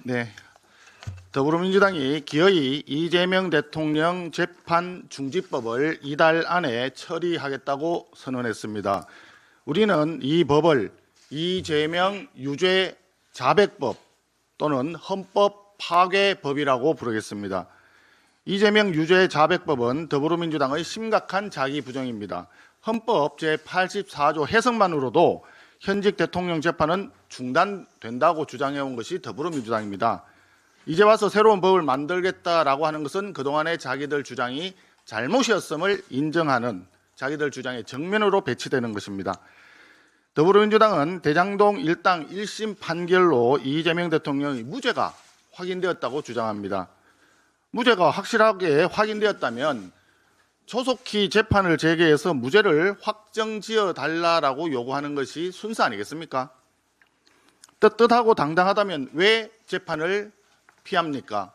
네, 더불어민주당이 기어이 이재명 대통령 재판 중지법을 이달 안에 처리하겠다고 선언했습니다. 우리는 이 법을 이재명 유죄 자백법 또는 헌법 파괴법이라고 부르겠습니다. 이재명 유죄 자백법은 더불어민주당의 심각한 자기 부정입니다. 헌법 제84조 해석만으로도 현직 대통령 재판은 중단된다고 주장해온 것이 더불어민주당입니다. 이제 와서 새로운 법을 만들겠다라고 하는 것은 그동안의 자기들 주장이 잘못이었음을 인정하는 자기들 주장의 정면으로 배치되는 것입니다. 더불어민주당은 대장동 일당 1심 판결로 이재명 대통령의 무죄가 확인되었다고 주장합니다. 무죄가 확실하게 확인되었다면 조속히 재판을 재개해서 무죄를 확정지어 달라라고 요구하는 것이 순서 아니겠습니까? 떳떳하고 당당하다면 왜 재판을 피합니까?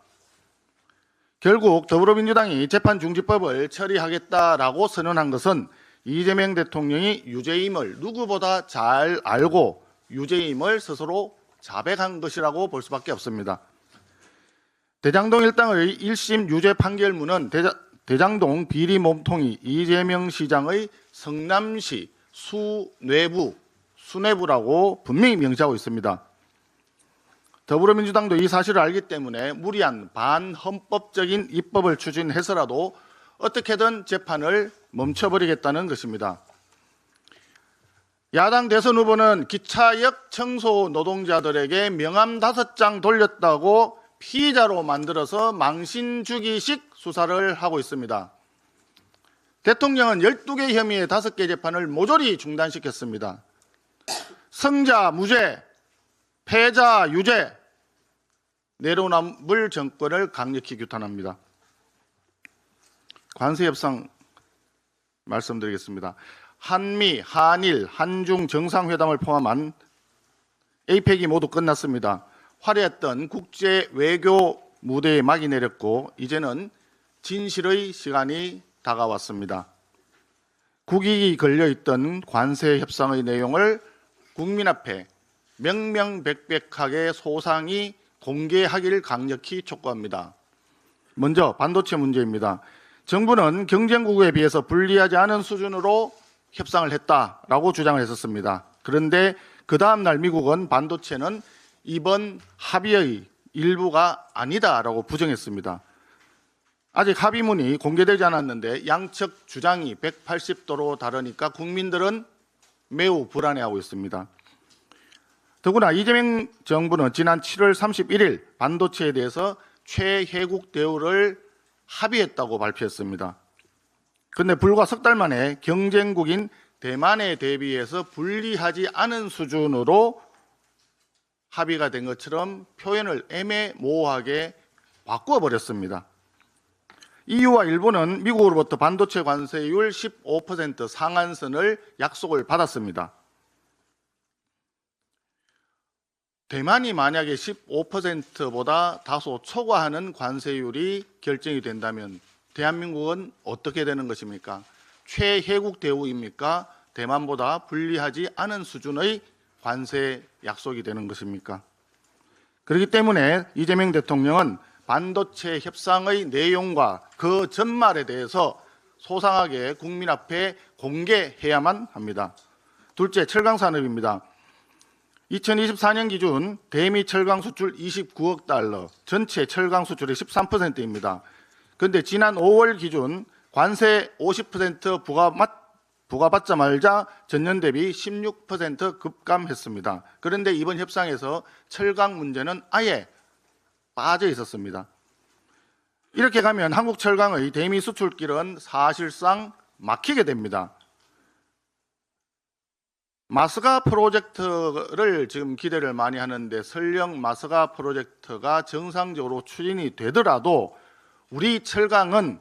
결국 더불어민주당이 재판중지법을 처리하겠다라고 선언한 것은 이재명 대통령이 유죄임을 누구보다 잘 알고 유죄임을 스스로 자백한 것이라고 볼 수밖에 없습니다. 대장동 일당의 1심 유죄 판결문은 대장동 비리 몸통이 이재명 시장의 성남시 수뇌부라고 분명히 명시하고 있습니다. 더불어민주당도 이 사실을 알기 때문에 무리한 반헌법적인 입법을 추진해서라도 어떻게든 재판을 멈춰버리겠다는 것입니다. 야당 대선 후보는 기차역 청소 노동자들에게 명함 5장 돌렸다고 피의자로 만들어서 망신 주기식 수사를 하고 있습니다. 대통령은 12개 혐의의 5개 재판을 모조리 중단시켰습니다. 승자 무죄, 패자 유죄, 내로남불 정권을 강력히 규탄합니다. 관세 협상 말씀드리겠습니다. 한미, 한일, 한중 정상회담을 포함한 APEC이 모두 끝났습니다. 화려했던 국제 외교 무대에 막이 내렸고 이제는 진실의 시간이 다가왔습니다. 국익이 걸려있던 관세 협상의 내용을 국민 앞에 명명백백하게 소상히 공개하기를 강력히 촉구합니다. 먼저 반도체 문제입니다. 정부는 경쟁국에 비해서 불리하지 않은 수준으로 협상을 했다라고 주장을 했었습니다. 그런데 그 다음 날 미국은 반도체는 이번 합의의 일부가 아니다라고 부정했습니다. 아직 합의문이 공개되지 않았는데 양측 주장이 180도로 다르니까 국민들은 매우 불안해하고 있습니다. 더구나 이재명 정부는 지난 7월 31일 반도체에 대해서 최혜국 대우를 합의했다고 발표했습니다. 그런데 불과 석 달 만에 경쟁국인 대만에 대비해서 불리하지 않은 수준으로 합의가 된 것처럼 표현을 애매모호하게 바꾸어 버렸습니다. EU와 일본은 미국으로부터 반도체 관세율 15% 상한선을 약속을 받았습니다. 대만이 만약에 15%보다 다소 초과하는 관세율이 결정이 된다면 대한민국은 어떻게 되는 것입니까? 최혜국 대우입니까? 대만보다 불리하지 않은 수준의 관세 약속이 되는 것입니까? 그렇기 때문에 이재명 대통령은 반도체 협상의 내용과 그 전말에 대해서 소상하게 국민 앞에 공개해야만 합니다. 둘째, 철강산업입니다. 2024년 기준 대미 철강 수출 29억 달러, 전체 철강 수출의 13%입니다. 그런데 지난 5월 기준 관세 50% 부과받자마자 전년 대비 16% 급감했습니다. 그런데 이번 협상에서 철강 문제는 아예 빠져 있었습니다. 이렇게 가면 한국 철강의 대미 수출길은 사실상 막히게 됩니다. 마스가 프로젝트를 지금 기대를 많이 하는데 설령 마스가 프로젝트가 정상적으로 추진이 되더라도 우리 철강은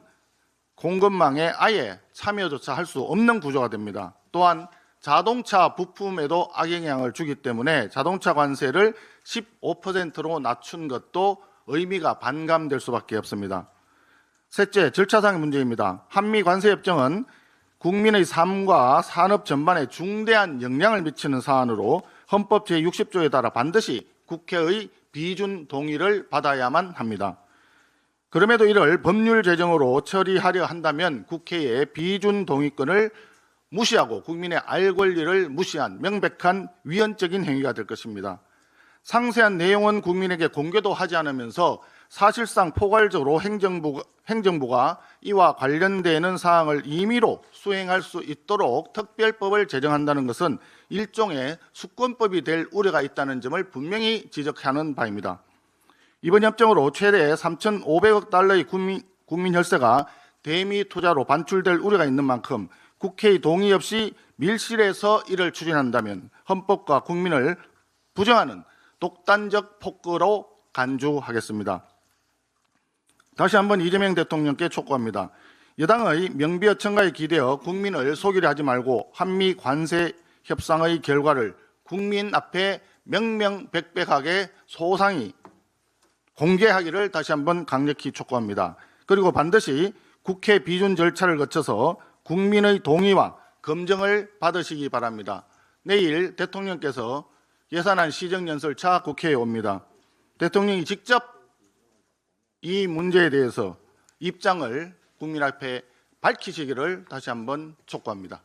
공급망에 아예 참여조차 할 수 없는 구조가 됩니다. 또한 자동차 부품에도 악영향을 주기 때문에 자동차 관세를 15%로 낮춘 것도 의미가 반감될 수밖에 없습니다. 셋째, 절차상의 문제입니다. 한미 관세협정은 국민의 삶과 산업 전반에 중대한 영향을 미치는 사안으로 헌법 제60조에 따라 반드시 국회의 비준 동의를 받아야만 합니다. 그럼에도 이를 법률 제정으로 처리하려 한다면 국회의 비준 동의권을 무시하고 국민의 알 권리를 무시한 명백한 위헌적인 행위가 될 것입니다. 상세한 내용은 국민에게 공개도 하지 않으면서 사실상 포괄적으로 행정부가 이와 관련되는 사항을 임의로 수행할 수 있도록 특별법을 제정한다는 것은 일종의 수권법이 될 우려가 있다는 점을 분명히 지적하는 바입니다. 이번 협정으로 최대 3,500억 달러의 국민 혈세가 대미 투자로 반출될 우려가 있는 만큼 국회의 동의 없이 밀실에서 이를 추진한다면 헌법과 국민을 부정하는 독단적 폭거로 간주하겠습니다. 다시 한번 이재명 대통령께 촉구합니다. 여당의 명비어천가에 기대어 국민을 속이려 하지 말고 한미 관세 협상의 결과를 국민 앞에 명명백백하게 소상히 공개하기를 다시 한번 강력히 촉구합니다. 그리고 반드시 국회 비준 절차를 거쳐서 국민의 동의와 검증을 받으시기 바랍니다. 내일 대통령께서 예산안 시정연설차 국회에 옵니다. 대통령이 직접 이 문제에 대해서 입장을 국민 앞에 밝히시기를 다시 한번 촉구합니다.